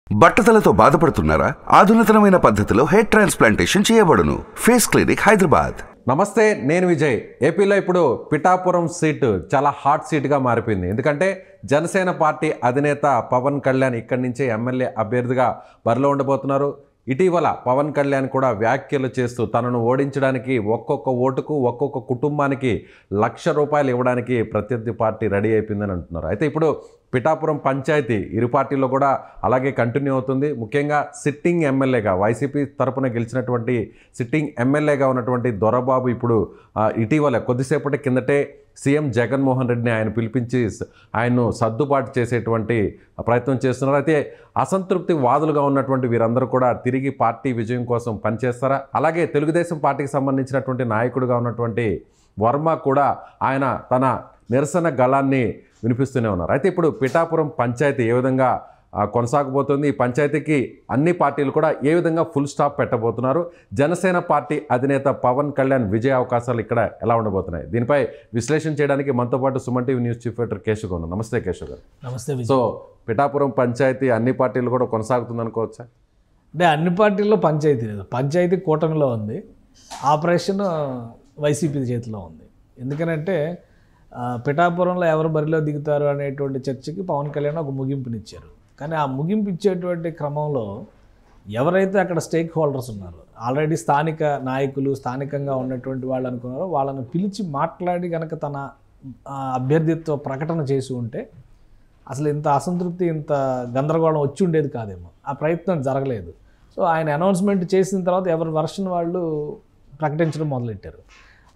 బట్టతలతో బాధపడుతున్నారా? ఆధునితనమైన పద్ధతిలో hair transplantation చేయబడును. Face clinic, Hyderabad. నమస్తే, నేను విజయ్. ఏపీలో ఇప్పుడు పిఠాపురం సీటు చాలా హాట్ సీటుగా మారిపోయింది. ఎందుకంటే జనసేన పార్టీ అధినేత పవన్ కళ్యాణ్ ఇక్కడి నుంచే ఎమ్మెల్యే అభ్యర్థిగా బరిలో ఉండబోతున్నారు. ఇటీవల పవన్ కళ్యాణ్ కూడా వ్యాఖ్యలు చేస్తూ తనను ఓడించడానికి ఒక్కొక్క ఓటుకు ఒక్కొక్క కుటుంబానికి ₹1,00,000 ఇవ్వడానికి ప్రత్యర్థి పార్టీ రెడీ అయిపోయిందని అంటున్నారు. అయితే ఇప్పుడు పిఠాపురం పంచాయతీ ఇరు పార్టీల్లో కూడా అలాగే కంటిన్యూ అవుతుంది. ముఖ్యంగా సిట్టింగ్ ఎమ్మెల్యేగా వైసీపీ తరపున గెలిచినటువంటి సిట్టింగ్ ఎమ్మెల్యేగా ఉన్నటువంటి దొరబాబు ఇప్పుడు ఇటీవల కొద్దిసేపటి కిందటే సీఎం జగన్మోహన్ రెడ్డిని ఆయన పిలిపించి ఆయన్ను సర్దుబాటు చేసేటువంటి ప్రయత్నం చేస్తున్నారు. అయితే అసంతృప్తి వాదులుగా ఉన్నటువంటి వీరందరూ కూడా తిరిగి పార్టీ విజయం కోసం పనిచేస్తారా? అలాగే తెలుగుదేశం పార్టీకి సంబంధించినటువంటి నాయకుడిగా ఉన్నటువంటి వర్మ కూడా ఆయన తన నిరసన గళాన్ని వినిపిస్తూనే ఉన్నారు. అయితే ఇప్పుడు పిఠాపురం పంచాయతీ ఏ విధంగా కొనసాగబోతుంది, ఈ పంచాయతీకి అన్ని పార్టీలు కూడా ఏ విధంగా ఫుల్ స్టాప్ పెట్టబోతున్నారు, జనసేన పార్టీ అధినేత పవన్ కళ్యాణ్ విజయ అవకాశాలు ఇక్కడ ఎలా ఉండబోతున్నాయి, దీనిపై విశ్లేషణ చేయడానికి మనతో పాటు Suman TV news chief editor Keshav గారు. నమస్తే కేశవ్ గారు. నమస్తే. సో పిఠాపురం పంచాయతీ అన్ని పార్టీలు కూడా కొనసాగుతుంది అనుకోవచ్చా? అంటే అన్ని పార్టీల్లో పంచాయతీ లేదు, పంచాయతీ కూటమిలో ఉంది, ఆపరేషన్ వైసీపీ చేతిలో ఉంది. ఎందుకనంటే పిఠాపురంలో ఎవరు బరిలో దిగుతారు అనేటువంటి చర్చకి పవన్ కళ్యాణ్ ఒక ముగింపునిచ్చారు. కానీ ఆ ముగింపు ఇచ్చేటువంటి క్రమంలో ఎవరైతే అక్కడ స్టేక్ హోల్డర్స్ ఉన్నారో, ఆల్రెడీ స్థానిక నాయకులు, స్థానికంగా ఉన్నటువంటి వాళ్ళు అనుకున్నారో వాళ్ళని పిలిచి మాట్లాడి కనుక తన అభ్యర్థిత్వ ప్రకటన చేసి ఉంటే అసలు ఇంత అసంతృప్తి, ఇంత గందరగోళం వచ్చి ఉండేది కాదేమో. ఆ ప్రయత్నం జరగలేదు. సో ఆయన అనౌన్స్మెంట్ చేసిన తర్వాత ఎవరి వర్షన్ వాళ్ళు ప్రకటించడం మొదలెట్టారు.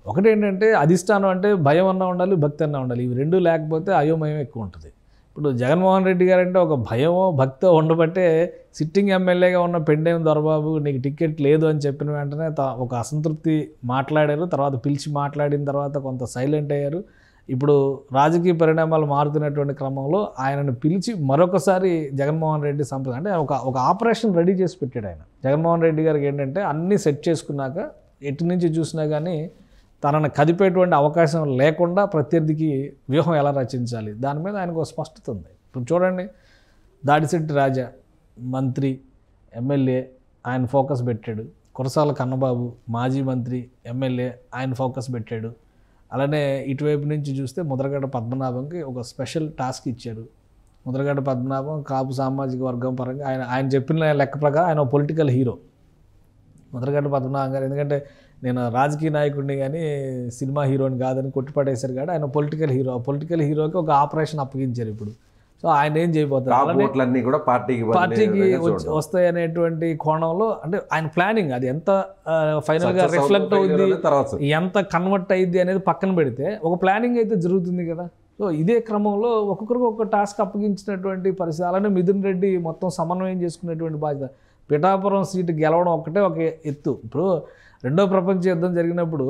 ఒకటేంటంటే అధిష్టానం అంటే భయం అన్నా ఉండాలి, భక్తి అన్నా ఉండాలి. ఇవి రెండు లేకపోతే అయోమయం ఎక్కువ ఉంటుంది. ఇప్పుడు జగన్మోహన్ రెడ్డి గారు అంటే ఒక భయమో భక్తో ఉండబట్టే సిట్టింగ్ ఎమ్మెల్యేగా ఉన్న పెండేం దొరబాబు నీకు టికెట్ లేదు అని చెప్పిన వెంటనే ఒక అసంతృప్తి మాట్లాడారు. తర్వాత పిలిచి మాట్లాడిన తర్వాత కొంత సైలెంట్ అయ్యారు. ఇప్పుడు రాజకీయ పరిణామాలు మారుతున్నటువంటి క్రమంలో ఆయనను పిలిచి మరొకసారి జగన్మోహన్ రెడ్డి అంటే ఒక ఆపరేషన్ రెడీ చేసి పెట్టాడు ఆయన. జగన్మోహన్ రెడ్డి గారికి ఏంటంటే అన్నీ సెట్ చేసుకున్నాక ఎటు నుంచి చూసినా కానీ తనను కదిపేటువంటి అవకాశం లేకుండా ప్రత్యర్థికి వ్యూహం ఎలా రచించాలి దాని మీద ఆయనకు స్పష్టత ఉంది. ఇప్పుడు చూడండి, దాడిశెట్టి రాజా మంత్రి, ఎమ్మెల్యే, ఆయన ఫోకస్ పెట్టాడు. కురసాల కన్నబాబు మాజీ మంత్రి, ఎమ్మెల్యే, ఆయన ఫోకస్ పెట్టాడు. అలానే ఇటువైపు నుంచి చూస్తే ముద్రగడ పద్మనాభంకి ఒక స్పెషల్ టాస్క్ ఇచ్చారు. ముద్రగడ పద్మనాభం కాపు సామాజిక వర్గం పరంగా ఆయన చెప్పిన లెక్క ప్రకారం ఆయన పొలిటికల్ హీరో ముద్రగడ పద్మనాభం గారు. ఎందుకంటే నేను రాజకీయ నాయకుడిని కానీ సినిమా హీరోని కాదని కొట్టిపడేశారు కాబట్టి ఆయన పొలిటికల్ హీరో. ఆ పొలిటికల్ హీరోకి ఒక ఆపరేషన్ అప్పగించారు ఇప్పుడు. సో ఆయన ఏం చేయబోతారు, పార్టీకి వస్తాయి అనేటువంటి కోణంలో అంటే ఆయన ప్లానింగ్ అది ఎంత ఫైనల్గా రిఫ్లెక్ట్ అవుద్ది, ఎంత కన్వర్ట్ అయ్యిద్ది అనేది పక్కన పెడితే ఒక ప్లానింగ్ అయితే జరుగుతుంది కదా. సో ఇదే క్రమంలో ఒక్కొక్కరికి ఒక టాస్క్ అప్పగించినటువంటి పరిస్థితి. అలానే మిథున్ రెడ్డి మొత్తం సమన్వయం చేసుకునేటువంటి బాధ్యత. పిఠాపురం సీటు గెలవడం ఒకటే ఒక ఎత్తు. ఇప్పుడు రెండో ప్రపంచ యుద్ధం జరిగినప్పుడు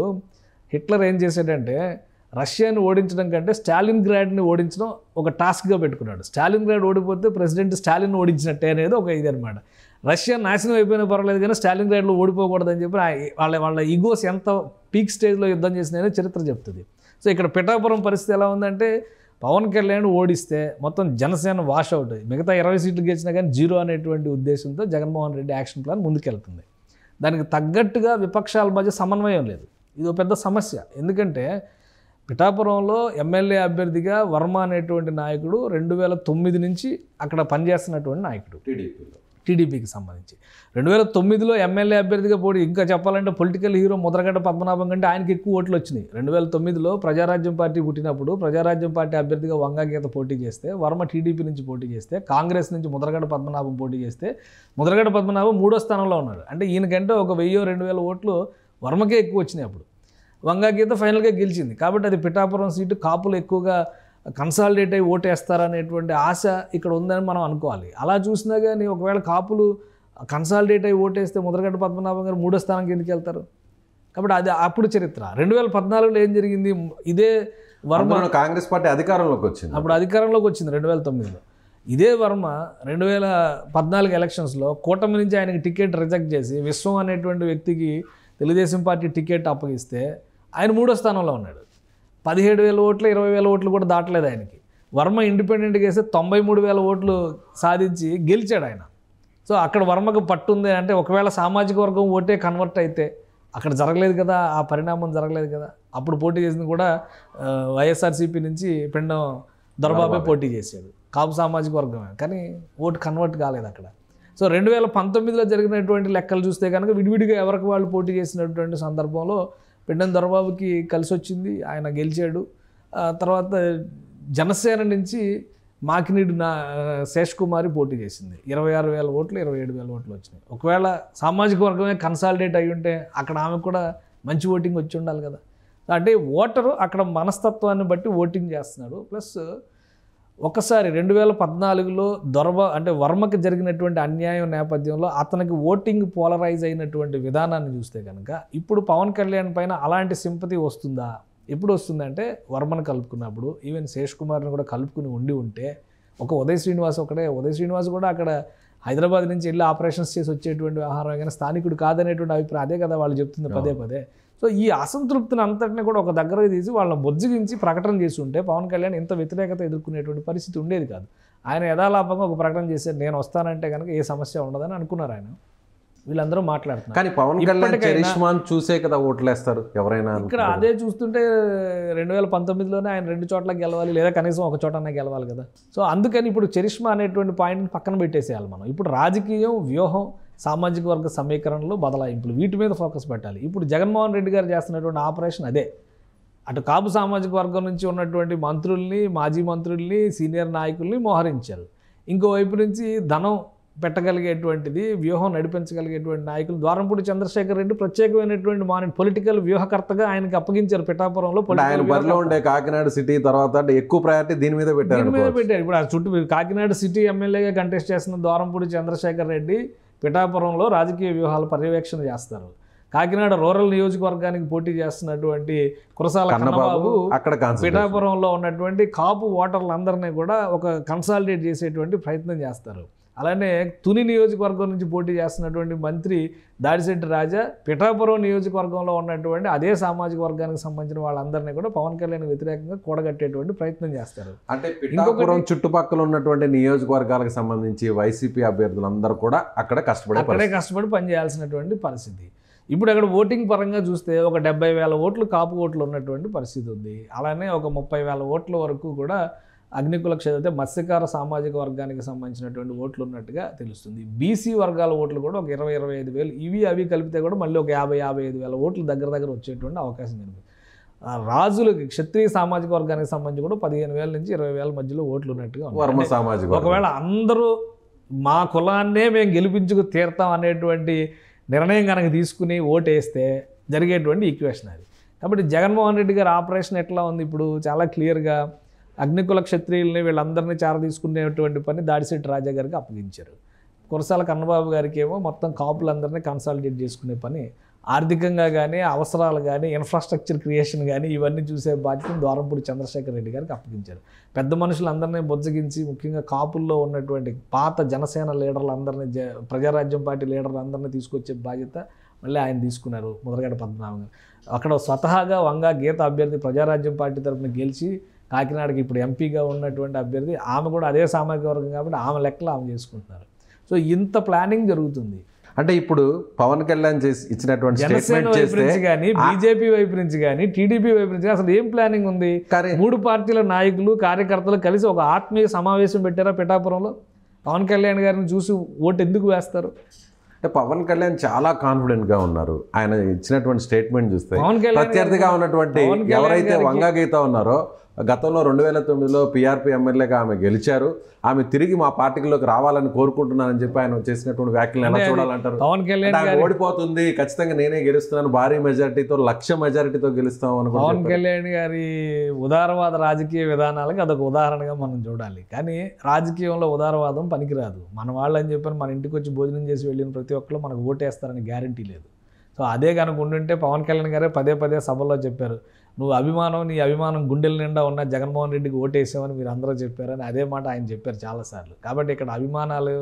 హిట్లర్ ఏం చేశాడంటే రష్యాని ఓడించడం కంటే స్టాలిన్ గ్రాడ్ని ఓడించడం ఒక టాస్క్గా పెట్టుకున్నాడు. స్టాలిన్ గ్రాడ్ ఓడిపోతే ప్రెసిడెంట్ స్టాలిన్ ఓడించినట్టే అనేది ఒక ఇది అనమాట. రష్యా నాశనం అయిపోయినా పర్వాలేదు కానీ స్టాలిన్ గ్రాడ్లో ఓడిపోకూడదని చెప్పి వాళ్ళ ఈగోస్ ఎంత పీక్ స్టేజ్లో యుద్ధం చేసినాయో చరిత్ర చెప్తుంది. సో ఇక్కడ పిఠాపురం పరిస్థితి ఎలా ఉందంటే పవన్ కళ్యాణ్ ఓడిస్తే మొత్తం జనసేన వాష్ అవుట్, మిగతా 20 సీట్లు గెలిచినా కానీ జీరో అనేటువంటి ఉద్దేశంతో జగన్మోహన్ రెడ్డి యాక్షన్ ప్లాన్ ముందుకెళ్తుంది. దానికి తగ్గట్టుగా విపక్షాల మధ్య సమన్వయం లేదు. ఇది ఒక పెద్ద సమస్య. ఎందుకంటే పిఠాపురంలో ఎమ్మెల్యే అభ్యర్థిగా వర్మ అనేటువంటి నాయకుడు 2009 నుంచి అక్కడ పనిచేస్తున్నటువంటి నాయకుడు, టీడీపీకి సంబంధించి. 2009లో ఎమ్మెల్యే అభ్యర్థిగా పోటీ, ఇంకా చెప్పాలంటే పొలిటికల్ హీరో ముద్రగడ పద్మనాభం కంటే ఆయనకి ఎక్కువ ఓట్లు వచ్చినాయి. 2009లో ప్రజారాజ్యం పార్టీ పుట్టినప్పుడు ప్రజారాజ్యం పార్టీ అభ్యర్థిగా వంగాగీత పోటీ చేస్తే, వర్మ టీడీపీ నుంచి పోటీ చేస్తే, కాంగ్రెస్ నుంచి ముద్రగడ పద్మనాభం పోటీ చేస్తే ముద్రగడ పద్మనాభం 3వ స్థానంలో ఉన్నాడు. అంటే ఈయనకంటే ఒక 1000-2000 ఓట్లు వర్మకే ఎక్కువ వచ్చినాయి. అప్పుడు వంగాగీత ఫైనల్గా గెలిచింది. కాబట్టి అది పిఠాపురం సీటు కాపులు ఎక్కువగా కన్సాలిడేట్ అయ్యి ఓటేస్తారనేటువంటి ఆశ ఇక్కడ ఉందని మనం అనుకోవాలి. అలా చూసినా కానీ ఒకవేళ కాపులు కన్సాలిడేట్ అయ్యి ఓటేస్తే ముద్రగడ పద్మనాభం గారు 3వ స్థానానికి ఎందుకు వెళ్తారు? కాబట్టి అది అప్పుడు చరిత్ర. 2014లో ఏం జరిగింది, ఇదే వర్మ కాంగ్రెస్ పార్టీ అధికారంలోకి వచ్చింది. అప్పుడు అధికారంలోకి వచ్చింది 2009లో. ఇదే వర్మ 2014 ఎలక్షన్స్లో కూటమి నుంచి ఆయనకి టికెట్ రిజెక్ట్ చేసి విశ్వం అనేటువంటి వ్యక్తికి తెలుగుదేశం పార్టీ టికెట్ అప్పగిస్తే ఆయన 3వ స్థానంలో ఉన్నాడు. 17,000 ఓట్లు, 20,000 ఓట్లు కూడా దాటలేదు ఆయనకి. వర్మ ఇండిపెండెంట్గా వేస్తే 93,000 ఓట్లు సాధించి గెలిచాడు ఆయన. సో అక్కడ వర్మకు పట్టుంది అంటే ఒకవేళ సామాజిక వర్గం ఓటే కన్వర్ట్ అయితే అక్కడ జరగలేదు కదా, ఆ పరిణామం జరగలేదు కదా. అప్పుడు పోటీ చేసింది కూడా వైఎస్ఆర్సీపీ నుంచి పిండం దొరబాబే పోటీ చేశాడు, కాపు సామాజిక వర్గమే, కానీ ఓటు కన్వర్ట్ కాలేదు అక్కడ. సో 2019లో జరిగినటువంటి లెక్కలు చూస్తే కనుక విడివిడిగా ఎవరికి వాళ్ళు పోటీ చేసినటువంటి సందర్భంలో పిండం దొరబాబుకి కలిసి వచ్చింది, ఆయన గెలిచాడు. తర్వాత జనసేన నుంచి మాకినీడు శేష్ కుమారి పోటీ చేసింది, 26,000 ఓట్లు 27,000 ఓట్లు వచ్చినాయి. ఒకవేళ సామాజిక వర్గమే కన్సాలిడేట్ అయి ఉంటే అక్కడ ఆమెకు కూడా మంచి ఓటింగ్ వచ్చి ఉండాలి కదా. అంటే ఓటరు అక్కడ మనస్తత్వాన్ని బట్టి ఓటింగ్ చేస్తున్నాడు. ప్లస్ ఒకసారి 2014లో అంటే వర్మకి జరిగినటువంటి అన్యాయం నేపథ్యంలో అతనికి ఓటింగ్ పోలరైజ్ అయినటువంటి విధానాన్ని చూస్తే కనుక ఇప్పుడు పవన్ కళ్యాణ్ పైన అలాంటి సింపతి వస్తుందా? ఎప్పుడు వస్తుందంటే వర్మను కలుపుకున్నప్పుడు, ఈవెన్ శేష్ కుమార్ని కూడా కలుపుకుని ఉంటే ఒక ఉదయ్ శ్రీనివాస్ కూడా అక్కడ హైదరాబాద్ నుంచి వెళ్ళి ఆపరేషన్స్ చేసి వచ్చేటువంటి వ్యవహారం, కానీ స్థానికుడు కాదనేటువంటి అభిప్రాయం అదే కదా వాళ్ళు చెప్తుంది పదే. సో ఈ అసంతృప్తిని అంతటిని కూడా ఒక దగ్గరకు తీసి వాళ్ళని బొజ్జగించి ప్రకటన చేసి ఉంటే పవన్ కళ్యాణ్ ఇంత వ్యతిరేకత ఎదుర్కొనేటువంటి పరిస్థితి ఉండేది కాదు. ఆయన యథాలాపంగా ఒక ప్రకటన చేశారు, నేను వస్తానంటే కనుక ఏ సమస్య ఉండదని అనుకున్నారు ఆయన. వీళ్ళందరూ మాట్లాడుతున్నారు. కానీ పవన్ కళ్యాణ్ చరిష్మాను చూసే కదా ఓట్లేస్తారు ఎవరైనా. ఇక్కడ అదే చూస్తుంటే 2019లోనే ఆయన 2 చోట్ల గెలవాలి, లేదా కనీసం ఒక చోటనే గెలవాలి కదా. సో అందుకని ఇప్పుడు చరిష్మా అనేటువంటి పాయింట్ని పక్కన పెట్టేసేయాలి మనం. ఇప్పుడు రాజకీయం, వ్యూహం, సామాజిక వర్గ సమీకరణలు, బదలాయింపులు, వీటి మీద ఫోకస్ పెట్టాలి. ఇప్పుడు జగన్మోహన్ రెడ్డి గారు చేస్తున్నటువంటి ఆపరేషన్ అదే. అటు కాపు సామాజిక వర్గం నుంచి ఉన్నటువంటి మంత్రుల్ని, మాజీ మంత్రుల్ని, సీనియర్ నాయకుల్ని మోహరించారు. ఇంకోవైపు నుంచి ధనం పెట్టగలిగేటువంటిది, వ్యూహం నడిపించగలిగేటువంటి నాయకులు ద్వారంపూడి చంద్రశేఖర్ రెడ్డి ప్రత్యేకమైనటువంటి పొలిటికల్ వ్యూహకర్తగా ఆయనకి అప్పగించారు. పిఠాపురంలో కాకినాడ సిటీ తర్వాత ఎక్కువ ప్రయారిటీ దీని మీద పెట్టారు. ఇప్పుడు ఆ చుట్టూ కాకినాడ సిటీ ఎమ్మెల్యేగా కంటెస్ట్ చేస్తున్న ద్వారంపూడి చంద్రశేఖర్ రెడ్డి పిఠాపురంలో రాజకీయ వ్యూహాల పర్యవేక్షణ చేస్తారు. కాకినాడ రూరల్ నియోజకవర్గానికి పోటీ చేస్తున్నటువంటి కురసాల కన్నబాబు అక్కడ పిఠాపురంలో ఉన్నటువంటి కాపు ఓటర్లందరినీ కూడా ఒక కన్సాలిడేట్ చేసేటువంటి ప్రయత్నం చేస్తారు. అలానే తుని నియోజకవర్గం నుంచి పోటీ చేస్తున్నటువంటి మంత్రి దాడిశెట్టి రాజా పిఠాపురం నియోజకవర్గంలో ఉన్నటువంటి అదే సామాజిక వర్గానికి సంబంధించిన వాళ్ళందరినీ కూడా పవన్ కళ్యాణ్ వ్యతిరేకంగా కూడగట్టేటువంటి ప్రయత్నం చేస్తారు. అంటే పిఠాపురం చుట్టుపక్కల ఉన్నటువంటి నియోజకవర్గాలకు సంబంధించి వైసీపీ అభ్యర్థులందరూ కూడా అక్కడే కష్టపడి పనిచేయాల్సినటువంటి పరిస్థితి. ఇప్పుడు అక్కడ ఓటింగ్ పరంగా చూస్తే ఒక 70,000 ఓట్లు కాపు ఓట్లు ఉన్నటువంటి పరిస్థితి ఉంది. అలానే ఒక 30,000 ఓట్ల వరకు కూడా అగ్నికుల క్షేత్ర మత్స్యకార సామాజిక వర్గానికి సంబంధించినటువంటి ఓట్లు ఉన్నట్టుగా తెలుస్తుంది. బీసీ వర్గాల ఓట్లు కూడా ఒక 20-25,000, అవి కలిపితే కూడా మళ్ళీ ఒక 50-55,000 ఓట్లు దగ్గర వచ్చేటువంటి అవకాశం ఉంది. రాజులకి క్షత్రియ సామాజిక వర్గానికి సంబంధించి కూడా 15,000 నుంచి 20,000 మధ్యలో ఓట్లు ఉన్నట్టుగా ఉంది. ఒకవేళ అందరూ మా కులాన్నే మేము గెలిపించుకు తీరుతాం అనేటువంటి నిర్ణయం కనుక తీసుకుని ఓటేస్తే జరిగేటువంటి ఈక్వేషన్ అది. కాబట్టి జగన్మోహన్ రెడ్డి గారి ఆపరేషన్ ఎట్లా ఉంది? ఇప్పుడు చాలా క్లియర్గా అగ్నికుల క్షత్రియుల్ని వీళ్ళందరినీ తీసుకునేటువంటి పని దాడిశెట్టి రాజా గారికి అప్పగించారు. కురసాల కన్నబాబు గారికి ఏమో మొత్తం కాపులందరినీ కన్సాలిడేట్ చేసుకునే పని, ఆర్థికంగా కానీ, అవసరాలు కానీ, ఇన్ఫ్రాస్ట్రక్చర్ క్రియేషన్ కానీ ఇవన్నీ చూసే బాధ్యతను ద్వారంపూడి చంద్రశేఖర్ రెడ్డి గారికి అప్పగించారు. పెద్ద మనుషులందరినీ బొజ్జగించి ముఖ్యంగా కాపుల్లో ఉన్నటువంటి పాత జనసేన లీడర్లందరినీ, ప్రజారాజ్యం పార్టీ లీడర్లందరినీ తీసుకొచ్చే బాధ్యత మళ్ళీ ఆయన తీసుకున్నారు. ముద్రగడ పద్మనాభం గారు అక్కడ స్వతహాగా వంగా గీత అభ్యర్థి ప్రజారాజ్యం పార్టీ తరఫున గెలిచి కాకినాడకి ఇప్పుడు ఎంపీగా ఉన్నటువంటి అభ్యర్థి, ఆమె కూడా అదే సామాజిక వర్గం కాబట్టి ఆమె లెక్కలు ఆమె చేసుకుంటున్నారు. సో ఇంత ప్లానింగ్ జరుగుతుంది. అంటే ఇప్పుడు పవన్ కళ్యాణ్ ఇచ్చినటువంటి జనసేన వైపు నుంచి కానీ, బీజేపీ వైపు నుంచి కానీ, టీడీపీ వైపు నుంచి అసలు ఏం ప్లానింగ్ ఉంది? 3 పార్టీల నాయకులు, కార్యకర్తలు కలిసి ఒక ఆత్మీయ సమావేశం పెట్టారా పిఠాపురంలో? పవన్ కళ్యాణ్ గారిని చూసి ఓటు ఎందుకు వేస్తారు? అంటే పవన్ కళ్యాణ్ చాలా కాన్ఫిడెంట్గా ఉన్నారు. ఆయన ఇచ్చినటువంటి స్టేట్మెంట్ చూస్తే ప్రత్యర్థిగా ఉన్నటువంటి ఎవరైతే వంగా గీత ఉన్నారో గతంలో 2009లో పీఆర్పీ ఎమ్మెల్యేగా ఆమె గెలిచారు. ఆమె తిరిగి మా పార్టీలోకి రావాలని కోరుకుంటున్నానని చెప్పి ఆయన చేసినటువంటి వ్యాఖ్యలు ఎలా చూడాలంటారు? పవన్ కళ్యాణ్ ఓడిపోతుంది, ఖచ్చితంగా నేనే గెలుస్తున్నాను, భారీ మెజారిటీతో 1,00,000 మెజారిటీతో గెలుస్తాం అనుకుంటున్నాను. పవన్ కళ్యాణ్ గారి ఉదారవాద రాజకీయ విధానాలకు అదొక ఉదాహరణగా మనం చూడాలి. కానీ రాజకీయంలో ఉదారవాదం పనికిరాదు. మన వాళ్ళని చెప్పని మన ఇంటికి వచ్చి భోజనం చేసి వెళ్ళిన ప్రతి ఒక్కరు మనకు ఓటేస్తారని గ్యారంటీ లేదు. సో అదే కనుక ఉండుంటే పవన్ కళ్యాణ్ గారే పదే సభల్లో చెప్పారు, నీ అభిమానం గుండెల నిండా ఉన్న జగన్మోహన్ రెడ్డికి ఓటేసామని మీరు అందరూ చెప్పారని అదే మాట ఆయన చెప్పారు చాలాసార్లు. కాబట్టి ఇక్కడ అభిమానాలు,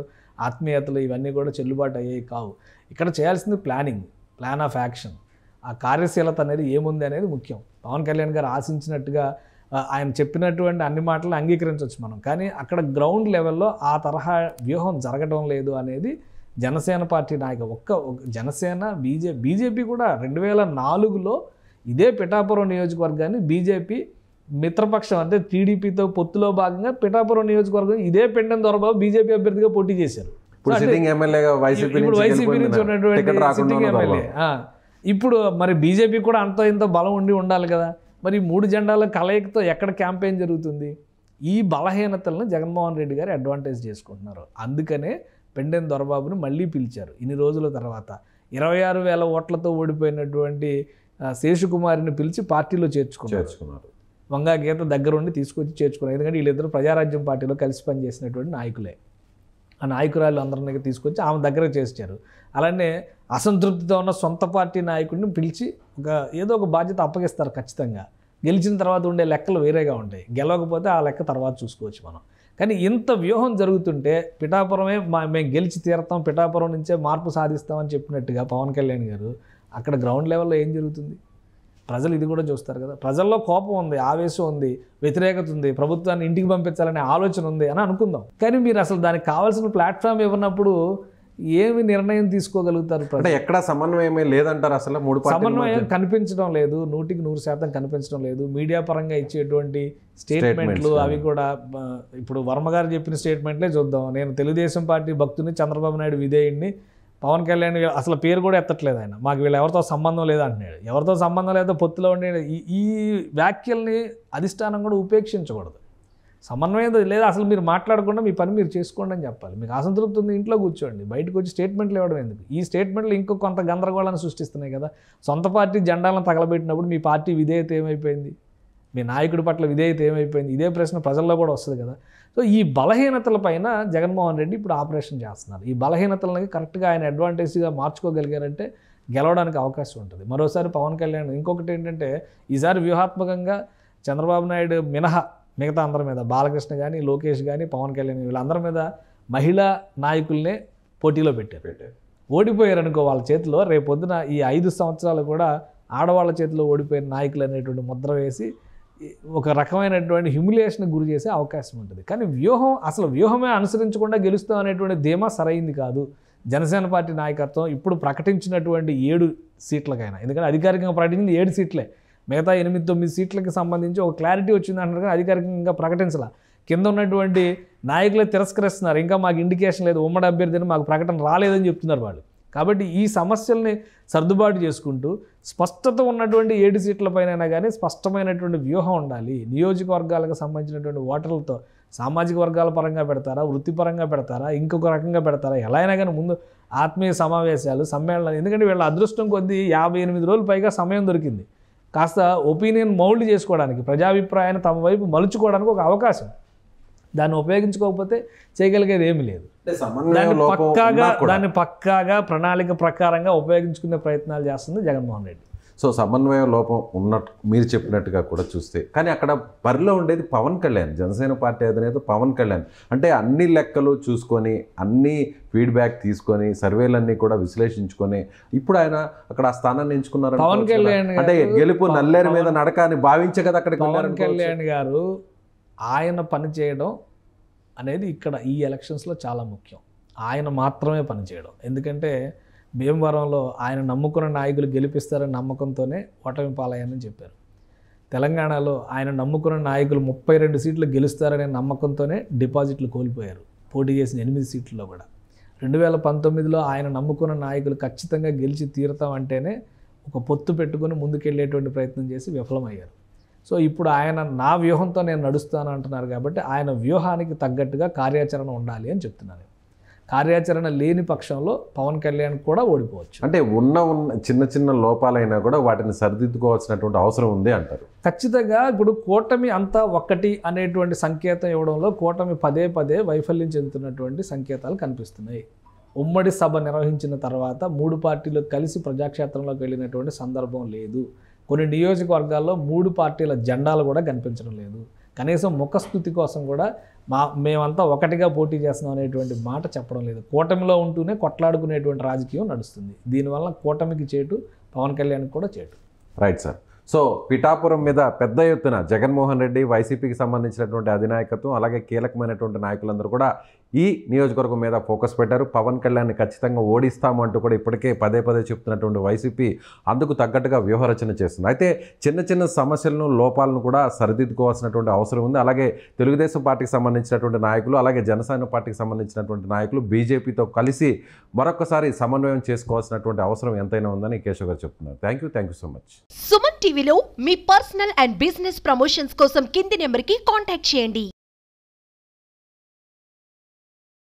ఆత్మీయతలు ఇవన్నీ కూడా చెల్లుబాటు అయ్యేవి కావు. ఇక్కడ చేయాల్సింది ప్లాన్ ఆఫ్ యాక్షన్. ఆ కార్యశీలత అనేది ఏముంది అనేది ముఖ్యం. పవన్ కళ్యాణ్ గారు ఆశించినట్టుగా ఆయన చెప్పినటువంటి అన్ని మాటలు అంగీకరించవచ్చు మనం. కానీ అక్కడ గ్రౌండ్ లెవెల్లో ఆ తరహా వ్యూహం జరగడం లేదు అనేది జనసేన పార్టీ జనసేన బీజేపీ కూడా 2004లో ఇదే పిఠాపురం నియోజకవర్గాన్ని బీజేపీ మిత్రపక్షం అంటే టీడీపీతో పొత్తులో భాగంగా పిఠాపురం నియోజకవర్గం ఇదే పెండెం దొరబాబు బీజేపీ అభ్యర్థిగా పోటీ చేశారు. ఇప్పుడు వైసీపీ నుంచి ఉన్నటువంటి సిట్టింగ్ ఎమ్మెల్యే. ఇప్పుడు మరి బీజేపీ కూడా అంత ఇంత బలం ఉండాలి కదా. మరి 3 జెండాల కలయికతో ఎక్కడ క్యాంపెయిన్ జరుగుతుంది? ఈ బలహీనతలను జగన్మోహన్ రెడ్డి గారు అడ్వాంటేజ్ చేసుకుంటున్నారు. అందుకనే పెండెం దొరబాబును మళ్ళీ పిలిచారు ఇన్ని రోజుల తర్వాత. 26,000 ఓట్లతో ఓడిపోయినటువంటి శేషుకుమారిని పిలిచి పార్టీలో చేర్చుకున్నారు. వంగా గీత దగ్గరుండి తీసుకొచ్చి చేర్చుకున్నారు. ఎందుకంటే వీళ్ళిద్దరు ప్రజారాజ్యం పార్టీలో కలిసి పనిచేసినటువంటి నాయకులే. ఆ నాయకురాలు అందరినీ తీసుకొచ్చి ఆమె దగ్గర చేర్చారు. అలానే అసంతృప్తితో ఉన్న సొంత పార్టీ నాయకుడిని పిలిచి ఏదో ఒక బాధ్యత అప్పగిస్తారు ఖచ్చితంగా. గెలిచిన తర్వాత ఉండే లెక్కలు వేరేగా ఉంటాయి, గెలవకపోతే ఆ లెక్క తర్వాత చూసుకోవచ్చు మనం. కానీ ఇంత వ్యూహం జరుగుతుంటే పిఠాపురమే మేము గెలిచి తీరతాం, పిఠాపురం నుంచే మార్పు సాధిస్తామని చెప్పినట్టుగా పవన్ కళ్యాణ్ గారు అక్కడ గ్రౌండ్ లెవెల్లో ఏం జరుగుతుంది? ప్రజలు ఇది కూడా చూస్తారు కదా. ప్రజల్లో కోపం ఉంది, ఆవేశం ఉంది, వ్యతిరేకత ఉంది, ప్రభుత్వాన్ని ఇంటికి పంపించాలనే ఆలోచన ఉంది అని అనుకుందాం. కానీ మీరు అసలు దానికి కావాల్సిన ప్లాట్ఫామ్ ఇవ్వనప్పుడు ఏమి నిర్ణయం తీసుకోగలుగుతారు? ఎక్కడ సమన్వయమే లేదంటారు. అసలు సమన్వయం కనిపించడం లేదు, 100% కనిపించడం లేదు. మీడియా పరంగా ఇచ్చేటువంటి స్టేట్మెంట్లు అవి కూడా ఇప్పుడు వర్మ గారు చెప్పిన స్టేట్మెంట్లే చూద్దాం. నేను తెలుగుదేశం పార్టీ భక్తుని, చంద్రబాబు నాయుడు విధేయుడిని, పవన్ కళ్యాణ్ అసలు పేరు కూడా ఎత్తట్లేదు ఆయన. మాకు వీళ్ళు ఎవరితో సంబంధం లేదంటున్నాడు. ఎవరితో సంబంధం లేదో పొత్తులో ఉండే ఈ వ్యాఖ్యల్ని అధిష్టానం కూడా ఉపేక్షించకూడదు. సమన్వయం లేదా అసలు మీరు మాట్లాడకుండా మీ పని మీరు చేసుకోండి అని చెప్పాలి. మీకు అసంతృప్తి ఉంది, ఇంట్లో కూర్చోండి, బయటకు వచ్చి స్టేట్మెంట్లు ఇవ్వడం ఎందుకు? ఈ స్టేట్మెంట్లు ఇంకో కొంత గందరగోళాన్ని సృష్టిస్తున్నాయి కదా. సొంత పార్టీ జెండాలను తగలబెట్టినప్పుడు మీ పార్టీ విధేయత ఏమైపోయింది? మీ నాయకుడి పట్ల విధేయత ఏమైపోయింది? ఇదే ప్రశ్న ప్రజల్లో కూడా వస్తుంది కదా. సో ఈ బలహీనతలపైన జగన్మోహన్ రెడ్డి ఇప్పుడు ఆపరేషన్ చేస్తున్నారు. ఈ బలహీనతలని కరెక్ట్గా ఆయన అడ్వాంటేజ్గా మార్చుకోగలిగారంటే గెలవడానికి అవకాశం ఉంటుంది. మరోసారి పవన్ కళ్యాణ్ ఇంకొకటి ఏంటంటే ఈసారి వ్యూహాత్మకంగా చంద్రబాబు నాయుడు మినహా మిగతా అందరి మీద, బాలకృష్ణ కానీ, లోకేష్ కానీ, పవన్ కళ్యాణ్ వీళ్ళందరి మీద మహిళా నాయకుల్నే పోటీలో పెట్టారు. ఓడిపోయారు అనుకో వాళ్ళ చేతిలో, రేపొద్దున ఈ 5 సంవత్సరాలు కూడా ఆడవాళ్ళ చేతిలో ఓడిపోయిన నాయకులు అనేటువంటి ముద్ర వేసి ఒక రకమైనటువంటి హ్యూమిలియేషన్కి గురి చేసే అవకాశం ఉంటుంది. కానీ అసలు వ్యూహమే అనుసరించకుండా గెలుస్తాం అనేటువంటి ధీమా సరైంది కాదు జనసేన పార్టీ నాయకత్వం ఇప్పుడు ప్రకటించినటువంటి 7 సీట్లకైనా. ఎందుకంటే అధికారికంగా ప్రకటించింది 7 సీట్లే, మిగతా 8-9 సీట్లకి సంబంధించి ఒక క్లారిటీ వచ్చింది అంటారు కానీ అధికారికంగా ప్రకటించాల. కింద ఉన్నటువంటి నాయకులే తిరస్కరిస్తున్నారు, ఇంకా మాకు ఇండికేషన్ లేదు, ఉమ్మడి అభ్యర్థిని మాకు ప్రకటన రాలేదని చెప్తున్నారు వాళ్ళు. కాబట్టి ఈ సమస్యల్ని సర్దుబాటు చేసుకుంటూ స్పష్టత ఉన్నటువంటి 7 సీట్లపైన కానీ స్పష్టమైనటువంటి వ్యూహం ఉండాలి. నియోజకవర్గాలకు సంబంధించినటువంటి ఓటర్లతో సామాజిక వర్గాల పరంగా పెడతారా, వృత్తిపరంగా పెడతారా, ఇంకొక రకంగా పెడతారా, ఎలా అయినా కానీ ముందు ఆత్మీయ సమావేశాలు, సమ్మేళనాలు. ఎందుకంటే వీళ్ళ అదృష్టం కొద్దీ 58 రోజులు పైగా సమయం దొరికింది కాస్త ఒపీనియన్ మౌల్డ్ చేసుకోవడానికి, ప్రజాభిప్రాయాన్ని తమ వైపు మలుచుకోవడానికి ఒక అవకాశం. దాన్ని ఉపయోగించుకోకపోతే చేయగలిగేది ఏమీ లేదు. దాన్ని పక్కాగా ప్రణాళిక ప్రకారంగా ఉపయోగించుకునే ప్రయత్నాలు చేస్తుంది జగన్మోహన్ రెడ్డి. సో సమన్వయ లోపం ఉన్నట్టు మీరు చెప్పినట్టుగా కూడా చూస్తే, కానీ అక్కడ బరిలో ఉండేది పవన్ కళ్యాణ్, జనసేన పార్టీ అధినేత పవన్ కళ్యాణ్. అంటే అన్ని లెక్కలు చూసుకొని, అన్ని ఫీడ్బ్యాక్ తీసుకొని, సర్వేలన్నీ కూడా విశ్లేషించుకొని ఇప్పుడు ఆయన అక్కడ ఆ స్థానాన్ని ఎంచుకున్నారు. పవన్ కళ్యాణ్ అంటే గెలుపు నల్లేరు మీద నడక అని భావించే కదా అక్కడ పవన్ కళ్యాణ్ గారు ఆయన పని చేయడం అనేది ఇక్కడ ఈ ఎలక్షన్స్లో చాలా ముఖ్యం. ఆయన మాత్రమే పనిచేయడం. ఎందుకంటే భీమవరంలో ఆయన నమ్ముకున్న నాయకులు గెలిపిస్తారని నమ్మకంతోనే ఓటమి పాలయ్యానని చెప్పారు. తెలంగాణలో ఆయన నమ్ముకున్న నాయకులు 32 సీట్లు గెలుస్తారనే నమ్మకంతోనే డిపాజిట్లు కోల్పోయారు పోటీ చేసిన 8 సీట్లలో కూడా. 2019లో ఆయన నమ్ముకున్న నాయకులు ఖచ్చితంగా గెలిచి తీరుతాం అంటేనే ఒక పొత్తు పెట్టుకొని ముందుకెళ్ళేటువంటి ప్రయత్నం చేసి విఫలమయ్యారు. సో ఇప్పుడు ఆయన నా వ్యూహంతో నేను నడుస్తాను అంటున్నారు కాబట్టి ఆయన వ్యూహానికి తగ్గట్టుగా కార్యాచరణ ఉండాలి అని చెప్తున్నాను. కార్యాచరణ లేని పక్షంలో పవన్ కళ్యాణ్ కూడా ఓడిపోవచ్చు. అంటే ఉన్న చిన్న చిన్న లోపాలైనా కూడా వాటిని సరిదిద్దుకోవాల్సినటువంటి అవసరం ఉంది అంటారు. ఖచ్చితంగా ఇప్పుడు కూటమి అంతా ఒక్కటి అనేటువంటి సంకేతం ఇవ్వడంలో కూటమి పదే వైఫల్యం చెందుతున్నటువంటి సంకేతాలు కనిపిస్తున్నాయి. ఉమ్మడి సభ నిర్వహించిన తర్వాత 3 పార్టీలు కలిసి ప్రజాక్షేత్రంలోకి వెళ్ళినటువంటి సందర్భం లేదు. కొన్ని నియోజకవర్గాల్లో 3 పార్టీల జెండాలు కూడా కనిపించడం లేదు. కనీసం ముఖస్థుతి కోసం కూడా మేమంతా ఒకటిగా పోటీ చేస్తున్నాం అనేటువంటి మాట చెప్పడం లేదు. కూటమిలో ఉంటూనే కొట్లాడుకునేటువంటి రాజకీయం నడుస్తుంది. దీనివల్ల కూటమికి చేటు, పవన్ కళ్యాణ్కి కూడా చేటు. Right sir. సో పిఠాపురం మీద పెద్ద ఎత్తున జగన్మోహన్ రెడ్డి, వైసీపీకి సంబంధించినటువంటి అధినాయకత్వం, అలాగే కీలకమైనటువంటి నాయకులందరూ కూడా ఈ నియోజకవర్గం మీద ఫోకస్ పెట్టారు. పవన్ కళ్యాణ్ని ఖచ్చితంగా ఓడిస్తామంటూ కూడా ఇప్పటికే పదే చెప్తున్నటువంటి వైసీపీ అందుకు తగ్గట్టుగా వ్యూహరచన చేస్తుంది. అయితే చిన్న చిన్న సమస్యలను, లోపాలను కూడా సరిదిద్దుకోవాల్సినటువంటి అవసరం ఉంది. అలాగే తెలుగుదేశం పార్టీకి సంబంధించినటువంటి నాయకులు, అలాగే జనసేన పార్టీకి సంబంధించినటువంటి నాయకులు బీజేపీతో కలిసి మరొకసారి సమన్వయం చేసుకోవాల్సినటువంటి అవసరం ఎంతైనా ఉందని కేశవ్ గారు చెప్తున్నారు. Thank you so much. Suman టీవీలో మీ పర్సనల్ అండ్ బిజినెస్ ప్రమోషన్స్ కోసం కింది నెంబర్కి కాంటాక్ట్ చేయండి.